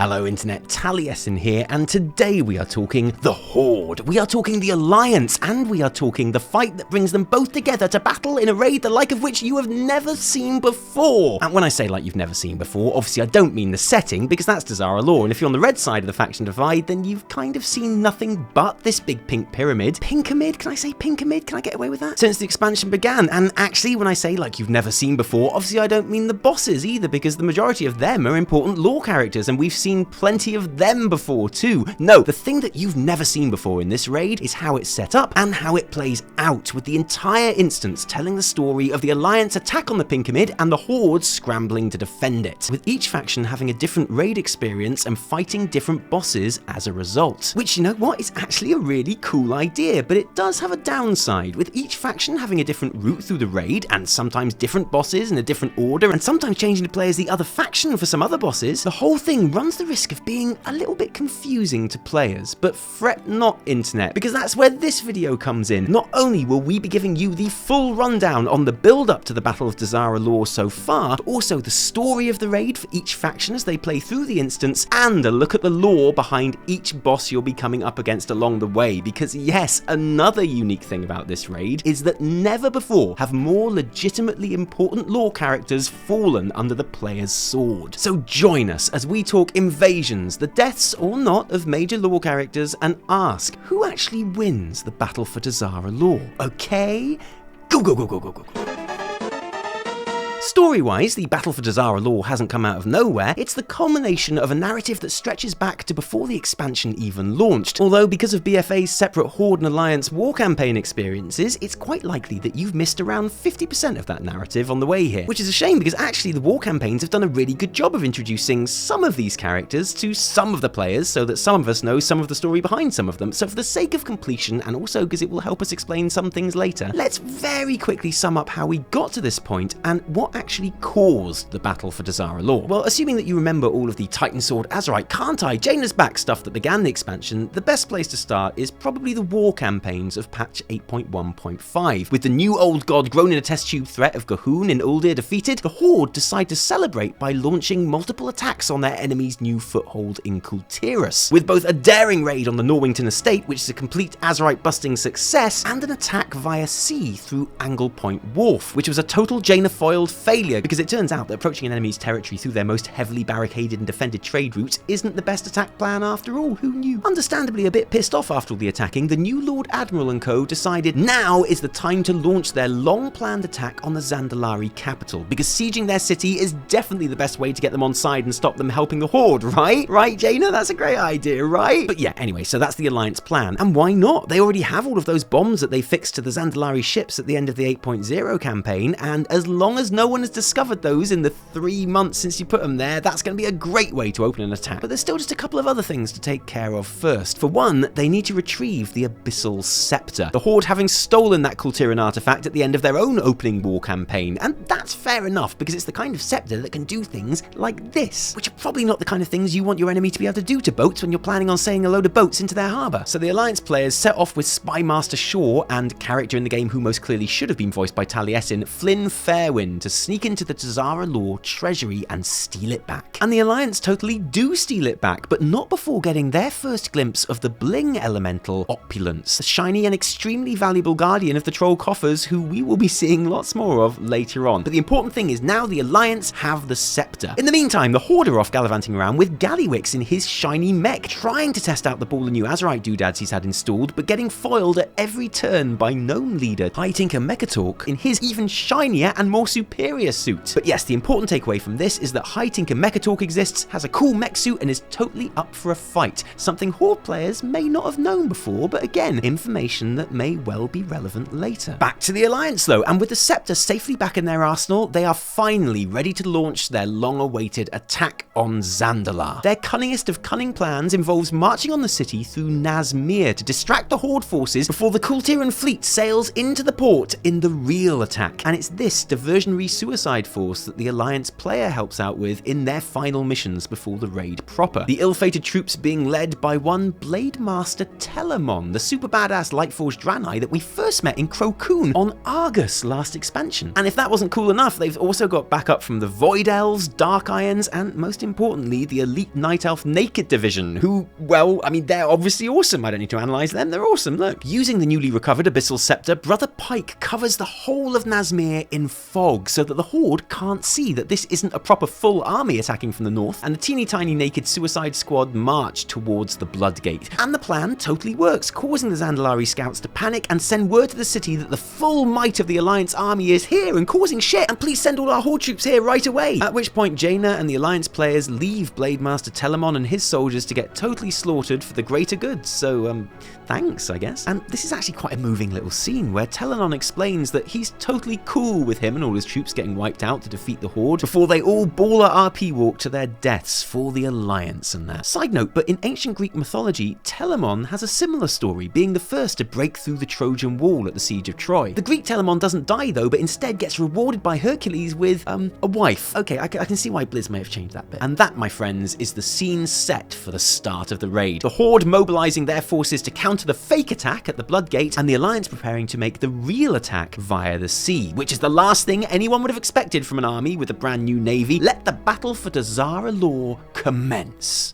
Hello Internet, Taliesin here, and today we are talking the Horde, we are talking the Alliance, and we are talking the fight that brings them both together to battle in a raid the like of which you have never seen before. And when I say like you've never seen before, obviously I don't mean the setting, because that's Dazar'alor, and if you're on the red side of the faction divide, then you've kind of seen nothing but this big pink pyramid. Pinkamid? Can I say Pinkamid? Can I get away with that? Since the expansion began, and actually when I say like you've never seen before, obviously I don't mean the bosses either, because the majority of them are important lore characters, and we've seen plenty of them before too. No, the thing that you've never seen before in this raid is how it's set up and how it plays out, with the entire instance telling the story of the Alliance attack on the Pinkamid and the Horde scrambling to defend it, with each faction having a different raid experience and fighting different bosses as a result. Which, you know what, is actually a really cool idea, but it does have a downside, with each faction having a different route through the raid, and sometimes different bosses in a different order, and sometimes changing to play as the other faction for some other bosses. The whole thing runs the risk of being a little bit confusing to players, but fret not Internet, because that's where this video comes in. Not only will we be giving you the full rundown on the build up to the Battle of Dazar'alor so far, but also the story of the raid for each faction as they play through the instance, and a look at the lore behind each boss you'll be coming up against along the way, because yes, another unique thing about this raid is that never before have more legitimately important lore characters fallen under the player's sword. So join us as we talk invasions, the deaths or not of major lore characters, and ask who actually wins the battle for Dazar'alor. Okay? Go, go, go, go, go, go, go. Story-wise, the Battle for Dazar'alor hasn't come out of nowhere. It's the culmination of a narrative that stretches back to before the expansion even launched. Although, because of BFA's separate Horde and Alliance war campaign experiences, it's quite likely that you've missed around 50% of that narrative on the way here. Which is a shame, because actually the war campaigns have done a really good job of introducing some of these characters to some of the players, so that some of us know some of the story behind some of them. So for the sake of completion, and also because it will help us explain some things later, let's very quickly sum up how we got to this point and what actually caused the battle for Dazar'alor. Well, assuming that you remember all of the Titan Sword, Azerite, Can't I, Jaina's Back stuff that began the expansion, the best place to start is probably the war campaigns of patch 8.1.5. With the new old god grown in a test tube threat of Gahun in Uldir defeated, the Horde decide to celebrate by launching multiple attacks on their enemy's new foothold in Kultiras, with both a daring raid on the Norwington estate, which is a complete Azerite busting success, and an attack via sea through Angle Point Wharf, which was a total Jaina foiled failure, because it turns out that approaching an enemy's territory through their most heavily barricaded and defended trade routes isn't the best attack plan after all. Who knew? Understandably a bit pissed off after all the attacking, the new Lord Admiral and co decided now is the time to launch their long-planned attack on the Zandalari capital, because sieging their city is definitely the best way to get them on side and stop them helping the Horde, right? Right, Jaina? That's a great idea, right? But yeah, anyway, so that's the Alliance plan, and why not? They already have all of those bombs that they fixed to the Zandalari ships at the end of the 8.0 campaign, and as long as no one has discovered those in the 3 months since you put them there, that's going to be a great way to open an attack. But there's still just a couple of other things to take care of first. For one, they need to retrieve the Abyssal Scepter, the Horde having stolen that Kultiran artifact at the end of their own opening war campaign, and that's fair enough, because it's the kind of scepter that can do things like this, which are probably not the kind of things you want your enemy to be able to do to boats when you're planning on sailing a load of boats into their harbour. So the Alliance players set off with Spy Master Shaw and character in the game who most clearly should have been voiced by Taliesin, Flynn Fairwind, to sneak into the Dazar'alor treasury and steal it back. And the Alliance totally do steal it back, but not before getting their first glimpse of the bling elemental Opulence, a shiny and extremely valuable guardian of the troll coffers who we will be seeing lots more of later on. But the important thing is now the Alliance have the scepter. In the meantime, the Horde are off gallivanting around with Gallywix in his shiny mech, trying to test out the ball of new Azerite doodads he's had installed, but getting foiled at every turn by gnome leader High Tinker Mekkatorque in his even shinier and more superior suit. But yes, the important takeaway from this is that High Tinker Mekkatorque exists, has a cool mech suit, and is totally up for a fight, something Horde players may not have known before, but again, information that may well be relevant later. Back to the Alliance though, and with the scepter safely back in their arsenal, they are finally ready to launch their long-awaited attack on Zandalar. Their cunningest of cunning plans involves marching on the city through Nazmir to distract the Horde forces before the Kultiran fleet sails into the port in the real attack, and it's this diversionary suicide force that the Alliance player helps out with in their final missions before the raid proper. The ill-fated troops being led by one Blade Master Telemon, the super badass Lightforged Draenei that we first met in Crocun on Argus last expansion. And if that wasn't cool enough, they've also got backup from the Void Elves, Dark Irons, and most importantly, the Elite Night Elf Naked Division, who, well, I mean, they're obviously awesome. I don't need to analyze them, they're awesome, look. Using the newly recovered Abyssal Scepter, Brother Pike covers the whole of Nazmir in fog so that the Horde can't see that this isn't a proper full army attacking from the north, and the teeny tiny naked Suicide Squad march towards the Bloodgate. And the plan totally works, causing the Zandalari scouts to panic and send word to the city that the full might of the Alliance army is here and causing shit, and please send all our Horde troops here right away. At which point Jaina and the Alliance players leave Blade Master Telemon and his soldiers to get totally slaughtered for the greater good, so thanks, I guess. And this is actually quite a moving little scene where Telemon explains that he's totally cool with him and all his troops getting wiped out to defeat the Horde before they all baller RP walk to their deaths for the Alliance and that. Side note, but in ancient Greek mythology, Telemon has a similar story, being the first to break through the Trojan Wall at the Siege of Troy. The Greek Telemon doesn't die though, but instead gets rewarded by Hercules with, a wife. Okay, I can see why Blizz may have changed that bit. And that, my friends, is the scene set for the start of the raid. The Horde mobilizing their forces to counter the fake attack at the Bloodgate, and the Alliance preparing to make the real attack via the sea, which is the last thing anyone would have expected from an army with a brand new navy. Let the battle for Dazar'alor commence.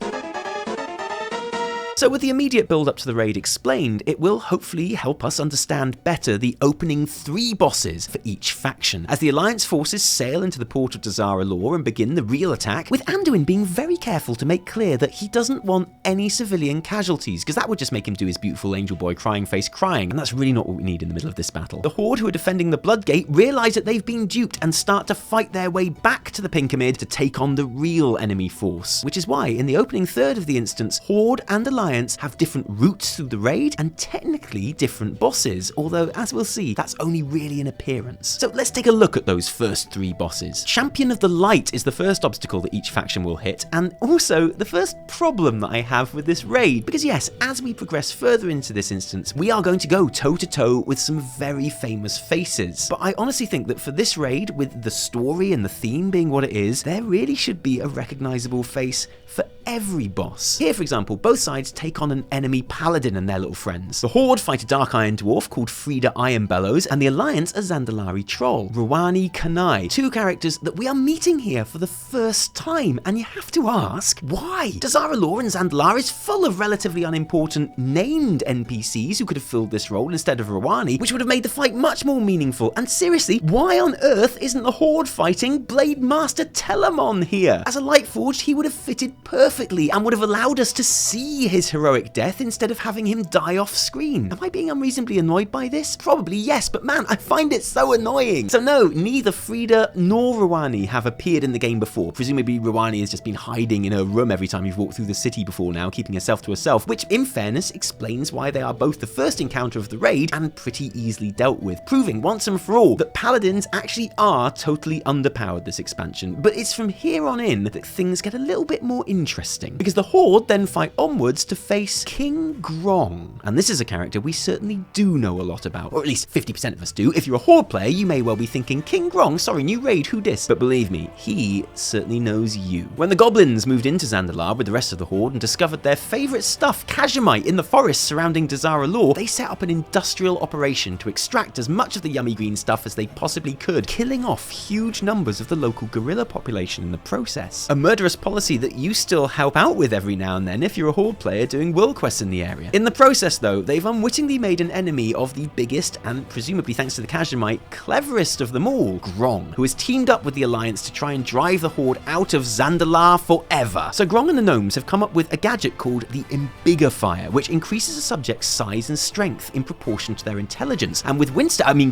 So with the immediate build up to the raid explained, it will hopefully help us understand better the opening 3 bosses for each faction, as the Alliance forces sail into the port of Dazar'alor and begin the real attack, with Anduin being very careful to make clear that he doesn't want any civilian casualties, because that would just make him do his beautiful angel boy crying face crying, and that's really not what we need in the middle of this battle. The Horde, who are defending the Bloodgate, realise that they've been duped and start to fight their way back to the Pinkamid to take on the real enemy force, which is why in the opening third of the instance, Horde and Alliance have different routes through the raid and technically different bosses, although as we'll see, that's only really an appearance. So let's take a look at those first 3 bosses. Champion of the Light is the first obstacle that each faction will hit, and also the first problem that I have with this raid, because yes, as we progress further into this instance, we are going to go toe to toe with some very famous faces. But I honestly think that for this raid, with the story and the theme being what it is, there really should be a recognizable face for every boss. Here, for example, both sides take on an enemy paladin and their little friends. The Horde fight a Dark Iron Dwarf called Frida Ironbellows, and the Alliance a Zandalari troll, Rawani Kanai, 2 characters that we are meeting here for the first time, and you have to ask, why? Dazar'alor and Zandalar is full of relatively unimportant named NPCs who could have filled this role instead of Rawani, which would have made the fight much more meaningful, and seriously, why on earth isn't the Horde fighting Blade Master Telemon here? As a Lightforged, he would have fitted perfectly and would have allowed us to see his heroic death instead of having him die off screen. Am I being unreasonably annoyed by this? Probably yes, but man, I find it so annoying. So no, neither Frida nor Rawani have appeared in the game before. Presumably Rawani has just been hiding in her room every time you've walked through the city before now, keeping herself to herself, which in fairness explains why they are both the first encounter of the raid and pretty easily dealt with, proving once and for all that paladins actually are totally underpowered this expansion. But it's from here on in that things get a little bit more interesting, because the Horde then fight onwards to face King Grong, and this is a character we certainly do know a lot about, or at least 50% of us do. If you're a Horde player, you may well be thinking, King Grong, sorry, new raid, who dis? But believe me, he certainly knows you. When the goblins moved into Zandalar with the rest of the Horde and discovered their favourite stuff, Kazhamite, in the forests surrounding Dazar'alor, they set up an industrial operation to extract as much of the yummy green stuff as they possibly could, killing off huge numbers of the local gorilla population in the process. A murderous policy that you still help out with every now and then if you're a Horde player doing world quests in the area. In the process though, they've unwittingly made an enemy of the biggest and, presumably thanks to the Kazhamite, cleverest of them all, Grong, who has teamed up with the Alliance to try and drive the Horde out of Zandalar forever. So Grong and the gnomes have come up with a gadget called the Embigifier, which increases a subject's size and strength in proportion to their intelligence. And with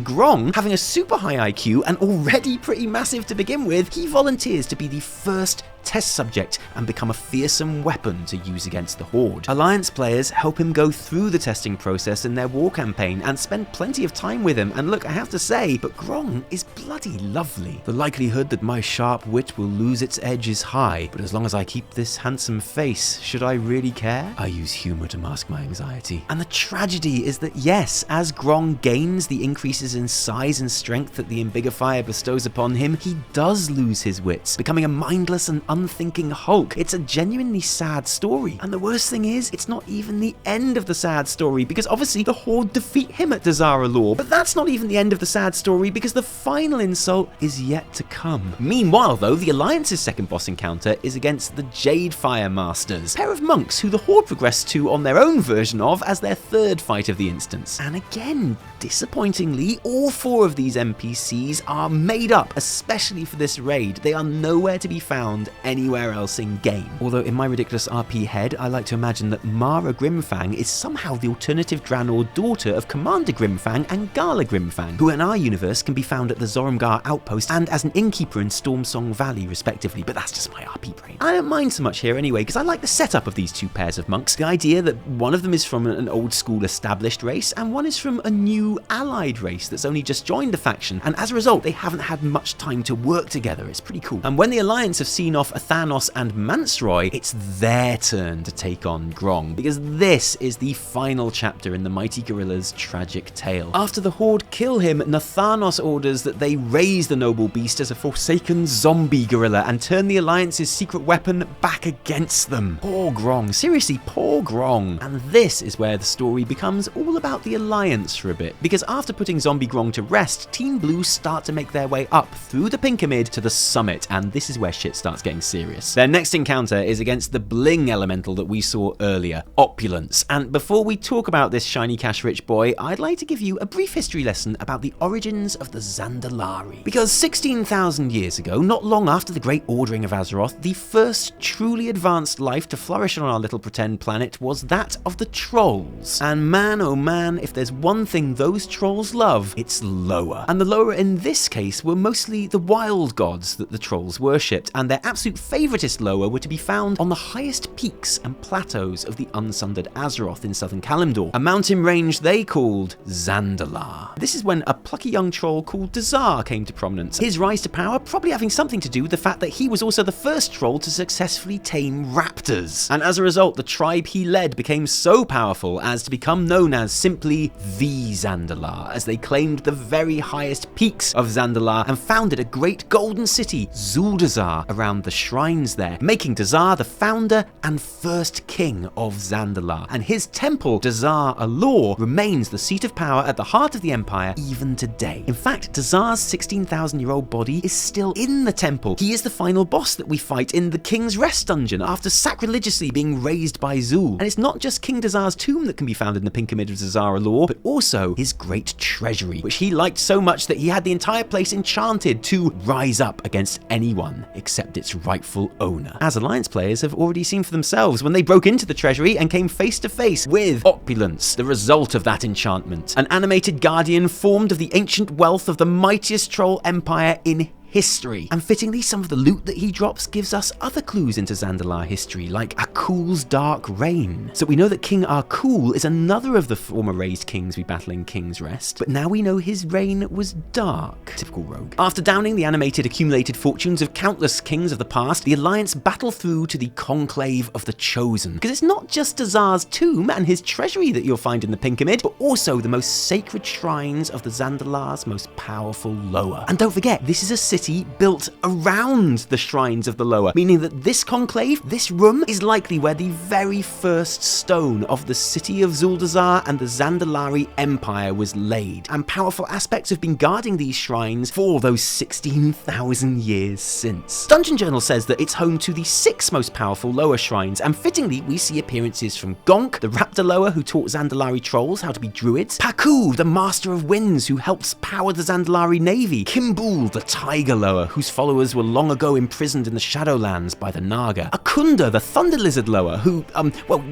Grong having a super high IQ and already pretty massive to begin with, he volunteers to be the first test subject and become a fearsome weapon to use against the Horde. Alliance players help him go through the testing process in their war campaign and spend plenty of time with him, and look, I have to say, but Grong is bloody lovely. The likelihood that my sharp wit will lose its edge is high, but as long as I keep this handsome face, should I really care? I use humor to mask my anxiety. And the tragedy is that yes, as Grong gains the increases in size and strength that the Embiggifier bestows upon him, he does lose his wits, becoming a mindless and unthinking hulk. It's a genuinely sad story, and the worst thing is, it's not even the end of the sad story, because obviously the Horde defeat him at Dazar'alor, but that's not even the end of the sad story, because the final insult is yet to come. Meanwhile though, the Alliance's second boss encounter is against the Jadefire Masters, a pair of monks who the Horde progressed to on their own version of as their third fight of the instance. And again, disappointingly, all 4 of these NPCs are made up especially for this raid. They are nowhere to be found anywhere else in game. Although in my ridiculous RP head, I like to imagine that Mara Grimfang is somehow the alternative Draenor daughter of Commander Grimfang and Gala Grimfang, who in our universe can be found at the Zorumgar outpost and as an innkeeper in Stormsong Valley respectively, but that's just my RP brain. I don't mind so much here anyway, because I like the setup of these 2 pairs of monks. The idea that one of them is from an old school established race and one is from a new allied race that's only just joined the faction, and as a result they haven't had much time to work together. It's pretty cool. And when the Alliance have seen off Athanos and Mansroy, it's their turn to take on Grong, because this is the final chapter in the mighty gorilla's tragic tale. After the Horde kill him, Nathanos orders that they raise the noble beast as a forsaken zombie gorilla and turn the Alliance's secret weapon back against them. Poor Grong, seriously, poor Grong. And this is where the story becomes all about the Alliance for a bit, because after putting zombie Grong to rest, Team Blue start to make their way up through the Pinkamid to the summit, and this is where shit starts getting serious. Their next encounter is against the bling elemental that we saw earlier, Opulence. And before we talk about this shiny cash-rich boy, I'd like to give you a brief history lesson about the origins of the Zandalari. Because 16,000 years ago, not long after the Great Ordering of Azeroth, the first truly advanced life to flourish on our little pretend planet was that of the trolls. And man, oh man, if there's one thing those trolls love, it's Loa. And the Loa in this case were mostly the wild gods that the trolls worshipped, and their absolute favoritist Loa were to be found on the highest peaks and plateaus of the unsundered Azeroth in southern Kalimdor, a mountain range they called Zandalar. This is when a plucky young troll called Dazar came to prominence, his rise to power probably having something to do with the fact that he was also the first troll to successfully tame raptors. And as a result, the tribe he led became so powerful as to become known as simply the Zandalar, as they claimed the very highest peaks of Zandalar and founded a great golden city, Zuldazar, around the shrines there, making Dazar the founder and first king of Zandalar. And his temple, Dazar'alor, remains the seat of power at the heart of the empire even today. In fact, Dazar's 16,000-year-old body is still in the temple. He is the final boss that we fight in the King's Rest dungeon after sacrilegiously being raised by Zul. And it's not just King Dazar's tomb that can be found in the Pinkamid of Dazar'alor, but also his great treasury, which he liked so much that he had the entire place enchanted to rise up against anyone except its rightful owner, as Alliance players have already seen for themselves when they broke into the treasury and came face to face with Opulence, the result of that enchantment, an animated guardian formed of the ancient wealth of the mightiest troll empire in history. And fittingly, some of the loot that he drops gives us other clues into Zandalar history, like Akul's dark reign. So we know that King Akul is another of the former raised kings we battle in King's Rest, but now we know his reign was dark. Typical rogue. After downing the animated accumulated fortunes of countless kings of the past, the Alliance battle through to the Conclave of the Chosen. Because it's not just Dazar's tomb and his treasury that you'll find in the Pinkamid, but also the most sacred shrines of the Zandalar's most powerful Loa. And don't forget, this is a city built around the shrines of the Loa, meaning that this conclave, this room, is likely where the very first stone of the city of Zuldazar and the Zandalari Empire was laid, and powerful aspects have been guarding these shrines for those 16,000 years since. Dungeon Journal says that it's home to the 6 most powerful Loa shrines, and fittingly we see appearances from Gonk, the Raptor Loa who taught Zandalari trolls how to be druids, Paku, the Master of Winds who helps power the Zandalari navy, Kimbul, the Tiger Lower, whose followers were long ago imprisoned in the Shadowlands by the Naga. Akunda, the Thunder Lizard Lower, who,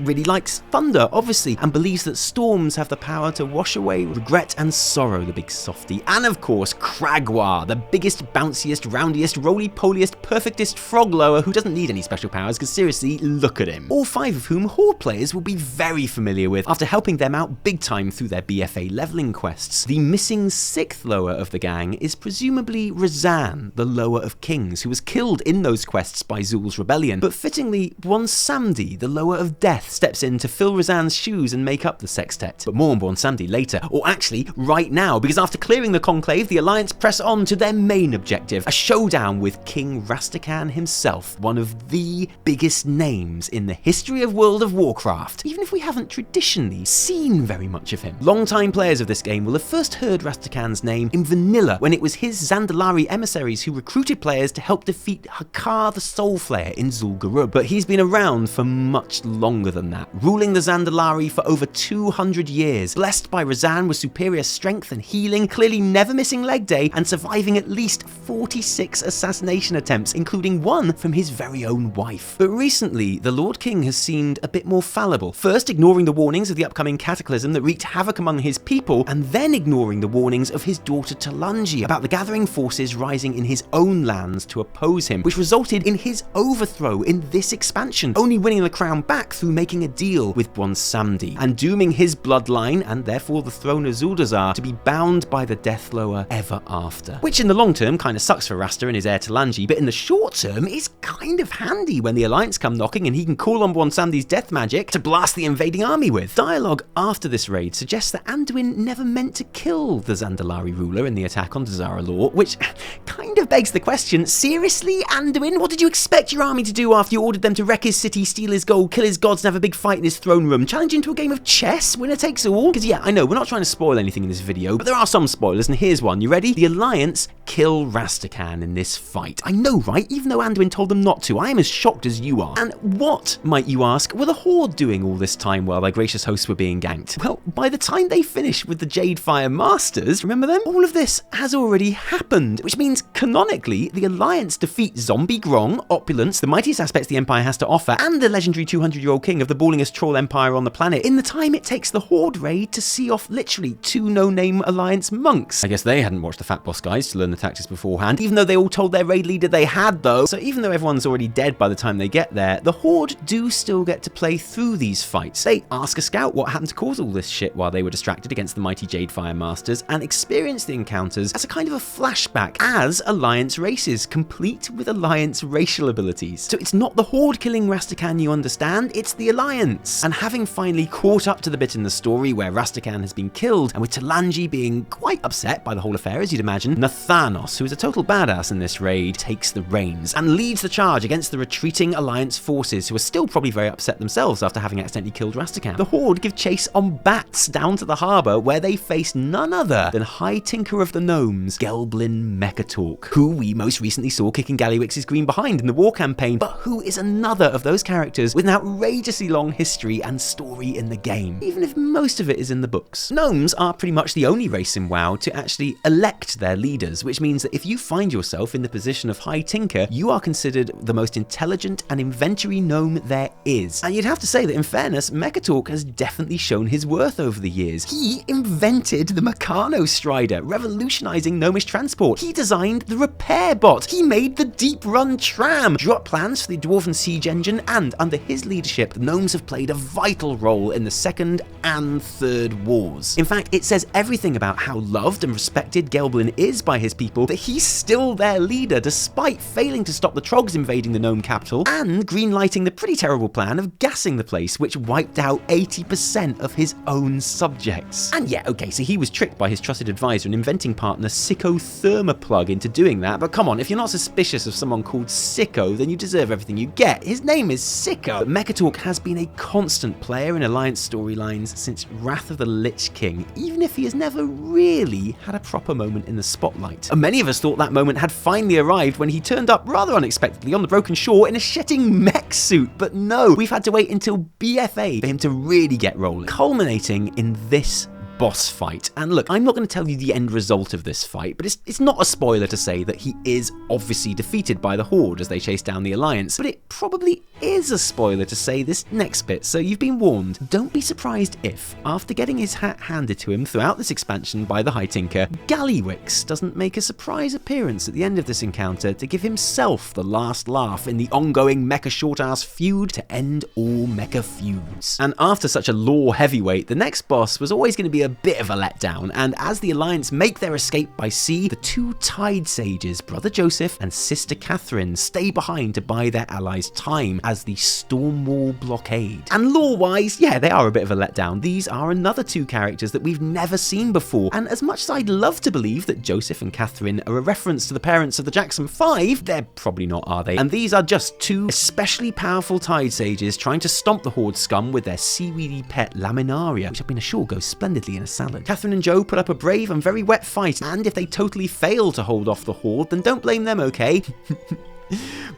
really likes thunder, obviously, and believes that storms have the power to wash away regret and sorrow, the big softy. And of course, Kragwa, the biggest, bounciest, roundiest, roly-poliest, perfectest frog lower who doesn't need any special powers, because seriously, look at him. All 5 of whom Horde players will be very familiar with after helping them out big time through their BFA leveling quests. The missing 6th lower of the gang is presumably Razan, the lower of kings, who was killed in those quests by Zul's rebellion. But fittingly, Bwonsamdi, the lower of death, steps in to fill Razan's shoes and make up the sextet. But more on Bwonsamdi later, or actually right now, because after clearing the Conclave, the Alliance press on to their main objective, a showdown with King Rastakhan himself, one of the biggest names in the history of World of Warcraft, even if we haven't traditionally seen very much of him. Long-time players of this game will have first heard Rastakhan's name in vanilla, when it was his Zandalari emissaries who recruited players to help defeat Hakar the Soulflayer in Zul'Gurub. But he's been around for much longer than that, ruling the Zandalari for over 200 years, blessed by Razan with superior strength and healing, clearly never missing leg day, and surviving at least 46 assassination attempts, including one from his very own wife. But recently, the Lord King has seemed a bit more fallible, first ignoring the warnings of the upcoming cataclysm that wreaked havoc among his people, and then ignoring the warnings of his daughter Talanji about the gathering forces rising in his own lands to oppose him, which resulted in his overthrow in this expansion, only winning the crown back through making a deal with Bwonsamdi, and dooming his bloodline, and therefore the throne of Zuldazar, to be bound by the Death Lower ever after. Which in the long term kind of sucks for Rasta and his heir Talanji, but in the short term is kind of handy when the Alliance come knocking and he can call on Bwonsamdi's death magic to blast the invading army with. Dialogue after this raid suggests that Anduin never meant to kill the Zandalari ruler in the attack on Dazar'alor, which kind of begs the question, seriously, Anduin? What did you expect your army to do after you ordered them to wreck his city, steal his gold, kill his gods and have a big fight in his throne room? Challenge into a game of chess? Winner takes all? Because yeah, I know, we're not trying to spoil anything in this video, but there are some spoilers, and here's one. You ready? The Alliance kill Rastakhan in this fight. I know, right? Even though Anduin told them not to, I am as shocked as you are. And what, might you ask, were the Horde doing all this time while their gracious hosts were being ganked? Well, by the time they finished with the Jadefire Masters, remember them? All of this has already happened, which means canonically, the Alliance defeat zombie Grong, Opulence, the mightiest aspects the Empire has to offer, and the legendary 200-year-old king of the ballingest troll empire on the planet, in the time it takes the Horde raid to see off literally 2 no-name Alliance monks. I guess they hadn't watched the Fat Boss guys to learn the tactics beforehand, even though they all told their raid leader they had though. So even though everyone's already dead by the time they get there, the Horde do still get to play through these fights. They ask a scout what happened to cause all this shit while they were distracted against the mighty Jadefire Masters, and experience the encounters as a kind of a flashback as Alliance races, complete with Alliance racial abilities. So it's not the Horde killing Rastakhan, you understand, it's the Alliance. And having finally caught up to the bit in the story where Rastakhan has been killed, and with Talanji being quite upset by the whole affair as you'd imagine, Nathanos, who is a total badass in this raid, takes the reins and leads the charge against the retreating Alliance forces, who are still probably very upset themselves after having accidentally killed Rastakhan. The Horde give chase on bats down to the harbour, where they face none other than High Tinker of the Gnomes, Gelblin Mekkatorque, who we most recently saw kicking Gallywix's green behind in the war campaign, but who is another of those characters with an outrageously long history and story in the game, even if most of it is in the books. Gnomes are pretty much the only race in WoW to actually elect their leaders, which means that if you find yourself in the position of High Tinker, you are considered the most intelligent and inventory gnome there is. And you'd have to say that in fairness, Mekkatorque has definitely shown his worth over the years. He invented the Meccano Strider, revolutionizing gnomish transport. He designed the repair bot. He made the deep run tram, drew up plans for the Dwarven siege engine, and under his leadership, the gnomes have played a vital role in the Second and Third Wars. In fact, it says everything about how loved and respected Gelblin is by his people that he's still their leader despite failing to stop the Trogs invading the gnome capital and greenlighting the pretty terrible plan of gassing the place, which wiped out 80% of his own subjects. And yeah, okay, so he was tricked by his trusted advisor and inventing partner Sicko Thermoplug into doing that, but come on, if you're not suspicious of someone called Sicko, then you deserve everything you get. His name is Sicko. But Mekkatorque has been a constant player in Alliance storylines since Wrath of the Lich King, even if he has never really had a proper moment in the spotlight. And many of us thought that moment had finally arrived when he turned up rather unexpectedly on the broken shore in a shitting mech suit, but no, we've had to wait until BFA for him to really get rolling, culminating in this boss fight. And look, I'm not going to tell you the end result of this fight, but it's not a spoiler to say that he is obviously defeated by the Horde as they chase down the Alliance, but it probably is a spoiler to say this next bit, so you've been warned. Don't be surprised if, after getting his hat handed to him throughout this expansion by the High Tinker, Gallywix doesn't make a surprise appearance at the end of this encounter to give himself the last laugh in the ongoing mecha short-ass feud to end all mecha feuds. And after such a lore heavyweight, the next boss was always going to be a bit of a letdown, and as the Alliance make their escape by sea, the two Tide Sages, Brother Joseph and Sister Catherine, stay behind to buy their allies time as the Stormwall Blockade. And lore-wise, yeah, they are a bit of a letdown. These are another two characters that we've never seen before, and as much as I'd love to believe that Joseph and Catherine are a reference to the parents of the Jackson 5, they're probably not, are they? And these are just two especially powerful Tide Sages trying to stomp the Horde scum with their seaweedy pet Laminaria, which I've been assured goes splendidly in a salad. Catherine and Joe put up a brave and very wet fight, and if they totally fail to hold off the Horde, then don't blame them, okay?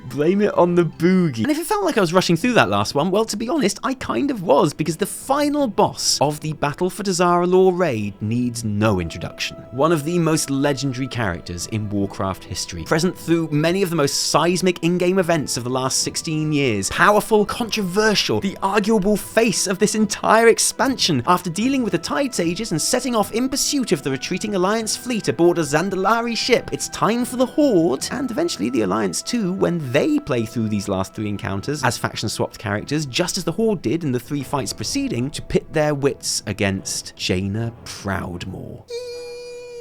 Blame it on the boogie. And if it felt like I was rushing through that last one, well, to be honest, I kind of was, because the final boss of the Battle for Dazar'alor raid needs no introduction. One of the most legendary characters in Warcraft history, present through many of the most seismic in-game events of the last 16 years, powerful, controversial, the arguable face of this entire expansion. After dealing with the Tide Sages and setting off in pursuit of the retreating Alliance fleet aboard a Zandalari ship, it's time for the Horde, and eventually the Alliance too, when they play through these last three encounters as faction-swapped characters, just as the Horde did in the three fights preceding, to pit their wits against Jaina Proudmoore.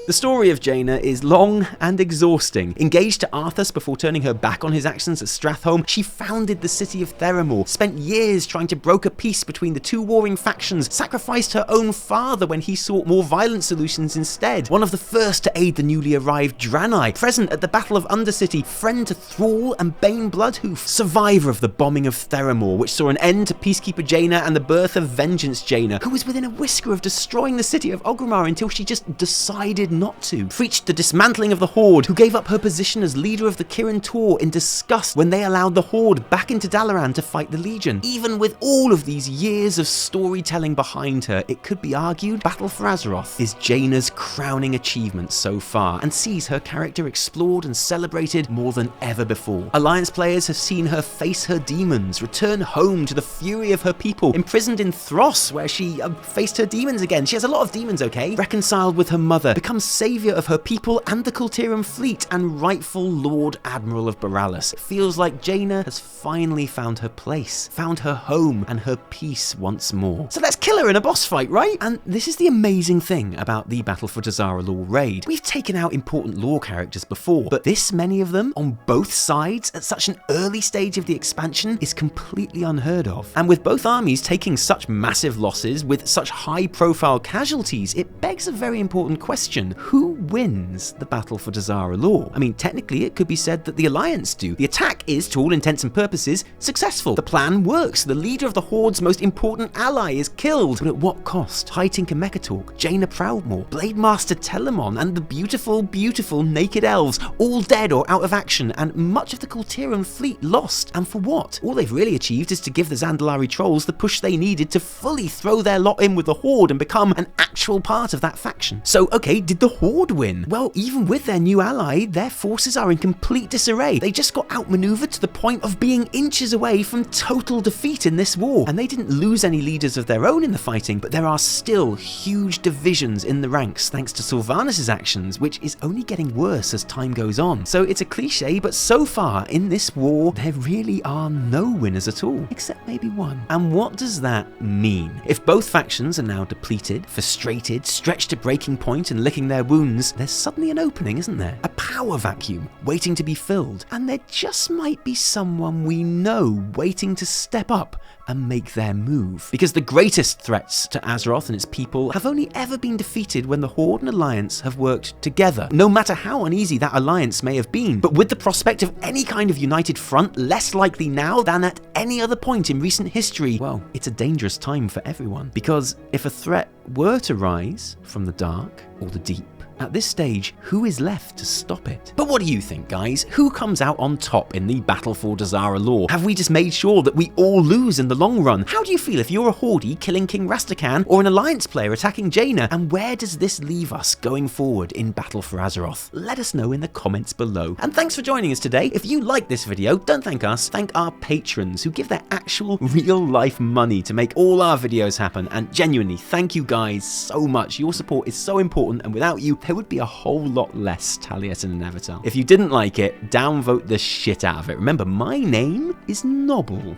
The story of Jaina is long and exhausting. Engaged to Arthas before turning her back on his actions at Stratholme, she founded the city of Theramore, spent years trying to broker peace between the two warring factions, sacrificed her own father when he sought more violent solutions instead, one of the first to aid the newly arrived Draenei, present at the Battle of Undercity, friend to Thrall and Bane Bloodhoof, survivor of the bombing of Theramore, which saw an end to Peacekeeper Jaina and the birth of Vengeance Jaina, who was within a whisker of destroying the city of Orgrimmar until she just decided not to. Preached the dismantling of the Horde, who gave up her position as leader of the Kirin Tor in disgust when they allowed the Horde back into Dalaran to fight the Legion. Even with all of these years of storytelling behind her, it could be argued Battle for Azeroth is Jaina's crowning achievement so far, and sees her character explored and celebrated more than ever before. Alliance players have seen her face her demons, return home to the fury of her people, imprisoned in Thros, where she faced her demons again. She has a lot of demons, okay? Reconciled with her mother, becomes saviour of her people and the Kultiran fleet, and rightful Lord Admiral of Borealis. It feels like Jaina has finally found her place, found her home and her peace once more. So let's kill her in a boss fight, right? And this is the amazing thing about the Battle for Dazar'alor raid. We've taken out important lore characters before, but this many of them on both sides at such an early stage of the expansion is completely unheard of. And with both armies taking such massive losses with such high profile casualties, it begs a very important question. Who wins the Battle for Dazar'alor? I mean, technically it could be said that the Alliance do. The attack is, to all intents and purposes, successful. The plan works. The leader of the Horde's most important ally is killed. But at what cost? High Tinker Mekkatorque, Jaina Proudmoore, Blade Master Telemon, and the beautiful, beautiful Naked Elves, all dead or out of action, and much of the Kultiran fleet lost. And for what? All they've really achieved is to give the Zandalari trolls the push they needed to fully throw their lot in with the Horde and become an actual part of that faction. So, okay, did the Horde win? Well, even with their new ally, their forces are in complete disarray. They just got outmaneuvered to the point of being inches away from total defeat in this war. And they didn't lose any leaders of their own in the fighting, but there are still huge divisions in the ranks thanks to Sylvanas' actions, which is only getting worse as time goes on. So it's a cliche, but so far in this war, there really are no winners at all, except maybe one. And what does that mean? If both factions are now depleted, frustrated, stretched to breaking point and licking their wounds, there's suddenly an opening, isn't there? A power vacuum waiting to be filled. And there just might be someone we know waiting to step up and make their move. Because the greatest threats to Azeroth and its people have only ever been defeated when the Horde and Alliance have worked together, no matter how uneasy that alliance may have been. But with the prospect of any kind of united front less likely now than at any other point in recent history, well, it's a dangerous time for everyone. Because if a threat were to rise from the dark or the deep, At this stage, who is left to stop it? But what do you think, guys? Who comes out on top in the battle for Dazar'alor? Have we just made sure that we all lose in the long run? How do you feel if you're a Horde killing King Rastakhan or an Alliance player attacking Jaina? And where does this leave us going forward in Battle for Azeroth? Let us know in the comments below. And thanks for joining us today. If you like this video, don't thank us, thank our patrons who give their actual real-life money to make all our videos happen. And genuinely, thank you guys so much. Your support is so important, and without you, there would be a whole lot less Taliesin and Evertel. If you didn't like it, downvote the shit out of it. Remember, my name is Noble.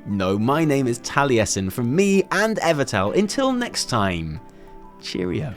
No, my name is Taliesin from me and Evertel. Until next time, cheerio.